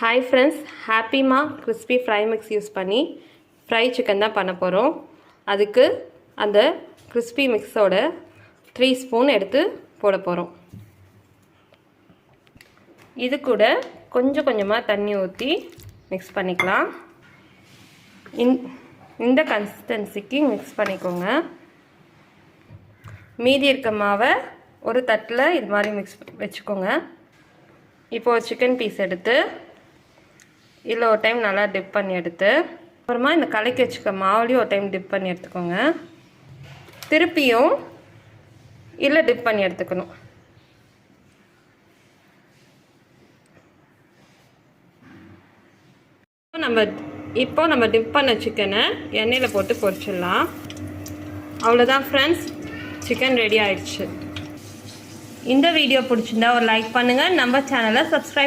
Hi friends, Happy Ma crispy fry mix use பண்ணி fry chicken தான் பண்ண போகிறோம். அதுக்கு அந்த crispy மிக்ஸோட 3 ஸ்பூன் எடுத்து போட போகிறோம். இது கூட கொஞ்சம் கொஞ்சமாக தண்ணி ஊற்றி மிக்ஸ் பண்ணிக்கலாம். இந்த கன்சிஸ்டன்சிக்கு மிக்ஸ் பண்ணிக்கோங்க. மீதி இருக்க மாவை ஒரு தட்டில் இது மாதிரி மிக்ஸ் வச்சுக்கோங்க. இப்போது சிக்கன் பீஸ் எடுத்து இதில் ஒரு டைம் நல்லா டிப் பண்ணி எடுத்து அப்புறமா இந்த கலக்கி வச்சுக்க மாவுலையும் ஒரு டைம் டிப் பண்ணி எடுத்துக்கோங்க. திருப்பியும் இதில் டிப் பண்ணி எடுத்துக்கணும். இப்போ நம்ம டிப் பண்ண சிக்கனை எண்ணெயில் போட்டு பொரிச்சிடலாம். அவ்வளோதான் ஃப்ரெண்ட்ஸ், சிக்கன் ரெடி ஆயிடுச்சு. இந்த வீடியோ பிடிச்சிருந்தா ஒரு லைக் பண்ணுங்கள். நம்ம சேனலை சப்ஸ்கிரைப்